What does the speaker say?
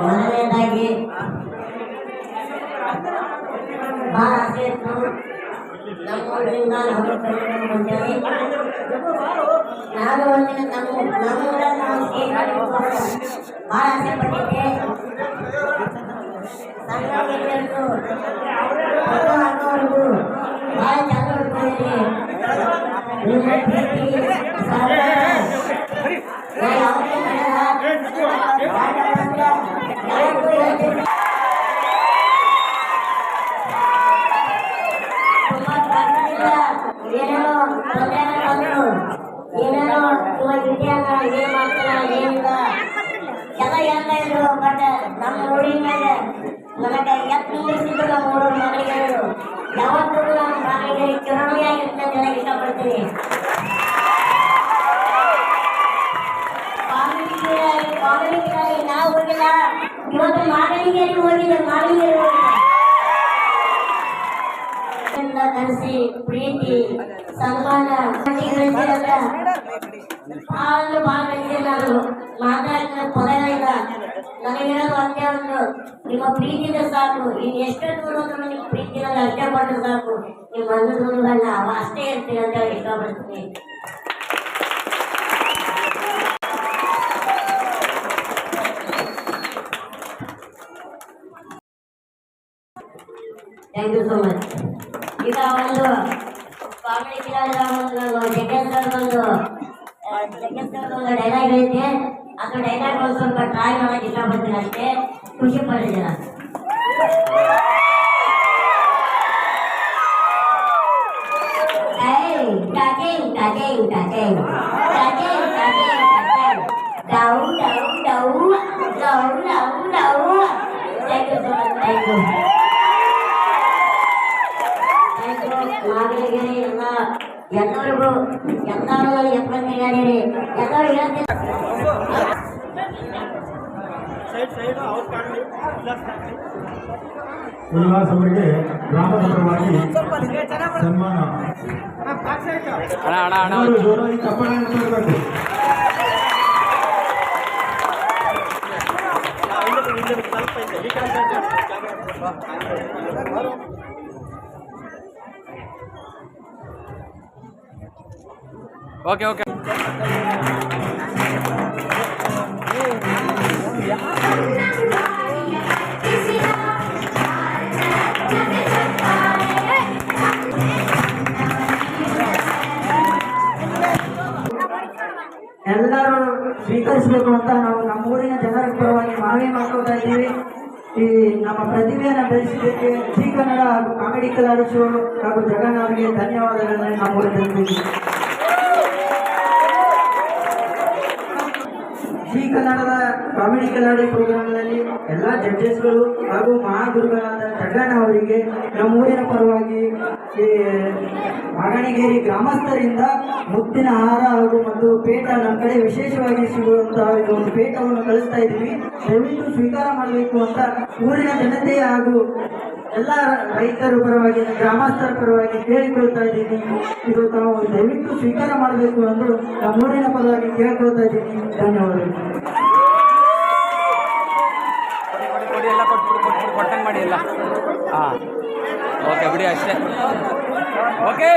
ಮೊದಲನೇದಾಗಿ ಬಹಳ ಆಸೆ ಇತ್ತು ನಮ್ಮೂರಿಂದ ನಾನು ಒಂದಿನ ನಮ್ಮೂರಲ್ಲಿ ಬಹಳ ಆಸೆ ಪಟ್ಟಿದ್ದೆ. ಸಣ್ಣ ಮಕ್ಕಳು ಹಾಕೋವರೆಗೂ ಬಹಳ ಚಂದ ಹುಡ್ಕೊಂಡಿದ್ದೆ. ನಿಮ್ಮ ಪ್ರೀತಿ ಏನೇನೋ ಏನ್ ಮಾಡ್ತಾರ ಏನಿಲ್ಲ ಎಲ್ಲ ಹೇಳ್ತಾ ಇದ್ರು. ಬಟ್ ನಮ್ಮ ಊರಿನ ಮೇಲೆ ನನಗೆ ಎತ್ತು ನಿಲ್ಲಿಸಿದ್ರು. ನಮ್ಮ ಊರ ಮಗಳಿಗೆ ಯಾವತ್ತೂ ನಮ್ಮ ಮಗಳಿಗೆ ಚುನಾವಣೆಯಾಗಿರುತ್ತೆ ಅಂತ ಹೇಳಕ್ ಇಷ್ಟಪಡ್ತೀನಿ. ಕಾಮಿಡಿಗಾಗಿ ನಾವು ಹೋಗಿಲ್ಲ, ಇವತ್ತು ಮಾಗಡಿಗೇರಿ ಹೋಗಿದೆ. ಮಾಗಡಿಗೇರಿ ಕಲಿಸಿ ಪ್ರೀತಿ ಸನ್ಮಾನ ಹಾಲು ಭಾಗಕ್ಕೆ ನಾನು ಮಾತಾಡಿದ ಪದಗಳಿಲ್ಲ. ನನಗಿರೋದು ಒಂದೇ ಒಂದು ನಿಮ್ಮ ಪ್ರೀತಿಯಿಂದ ಸಾಕು. ಇನ್ನು ಎಷ್ಟು ದೂರ ನಿಮ್ಮ ಪ್ರೀತಿನ ಇಷ್ಟಪಟ್ಟರೆ ಸಾಕು. ನಿಮ್ಮ ಅನುಭವಗಳನ್ನ ಅಷ್ಟೇ ಇರ್ತೀನಿ ಅಂತ ಹೇಳಿ ಇಷ್ಟಪಡ್ತೀನಿ. Thank you so much. ಈಗ ಒಂದು ಕಾಮಿಡಿ ಒಂದು ಡೈಲಾಗ್ ಐತೆ. ಅದು ಡೈಲಾಗ್ ಒಂದು ಸ್ವಲ್ಪ ಟ್ರೈ ಮಾಡಕ್ಕೆ ಇಷ್ಟಪಡ್ತೀನಿ ಅಷ್ಟೇ. ಖುಷಿ ಪಡ್ತೀನಿ ನಾನು. ಎಲ್ಲರಿಗೂ ಎಲ್ಲರೂ ಎಪ್ಪತ್ತಿಗಾಡಿರಿ ಎಲ್ಲರೂ ಹೇಳ್ತೀನಿ. ಉಲ್ಲಾಸ್ ಅವರಿಗೆ ಗ್ರಾಮದ ಪರವಾಗಿ ಸನ್ಮಾನ. ಜೋರಾಗಿ ಕಪ್ಪಳ ಕೊಡಬೇಕು. ಓಕೆ ಓಕೆ ಎಲ್ಲರೂ ಸ್ವೀಕರಿಸಬೇಕು ಅಂತ ನಾವು ನಮ್ಮೂರಿನ ಜನರ ಪರವಾಗಿ ಮನವಿ ಮಾಡ್ಕೊತಾ ಇದ್ದೀವಿ. ಈ ನಮ್ಮ ಪ್ರತಿಭೆಯನ್ನು ಬೆಳೆಸಿದ್ದಕ್ಕೆ ಜಿ ಕನ್ನಡ ಹಾಗೂ ಕಾಮಿಡಿ ಕಲಾವಿದ ಶೋ ಹಾಗೂ ಜಗನ್ ಅವರಿಗೆ ಧನ್ಯವಾದಗಳನ್ನು ನಮ್ಮೂರಿನ ಜಿ ಕನ್ನಡದ ಕಾಮಿಡಿ ಕಲಾವಿದ ಪ್ರೋಗ್ರಾಂನಲ್ಲಿ ಎಲ್ಲ ಜಡ್ಜಸ್ಗಳು ಹಾಗೂ ಮಹಾಗುರುಗಳಾದ ಜಗನ್ ಅವರಿಗೆ ನಮ್ಮೂರಿನ ಪರವಾಗಿ ಈ ಮಾಗಣಿಗೇರಿ ಗ್ರಾಮಸ್ಥರಿಂದ ಮುತ್ತಿನ ಹಾರ ಹಾಗೂ ಮತ್ತು ಪೇಟ ನಮ್ಮ ಕಡೆ ವಿಶೇಷವಾಗಿ ಸಿಗುವಂತಹ ಒಂದು ಪೇಟವನ್ನು ಕಳಿಸ್ತಾ ಇದ್ದೀವಿ. ದಯವಿಟ್ಟು ಸ್ವೀಕಾರ ಮಾಡಬೇಕು ಅಂತ ಊರಿನ ಜನತೆ ಹಾಗೂ ಎಲ್ಲ ರೈತರ ಪರವಾಗಿ ಗ್ರಾಮಸ್ಥರ ಪರವಾಗಿ ಕೇಳಿಕೊಳ್ತಾ ಇದ್ದೀನಿ. ಇದು ತಾವು ದಯವಿಟ್ಟು ಸ್ವೀಕಾರ ಮಾಡಬೇಕು ಎಂದು ನಮ್ಮೂರಿನ ಪರವಾಗಿ ಕೇಳ್ಕೊಳ್ತಾ ಇದ್ದೀನಿ. ಧನ್ಯವಾದಗಳು. ಕೊಡಿ ಎಲ್ಲ ಕೊಟ್ಟಂಗೆ ಮಾಡಿ ಎಲ್ಲ ಹಾಂ ಓಕೆ ಬಿಡಿ ಅಷ್ಟೇ ಓಕೆ.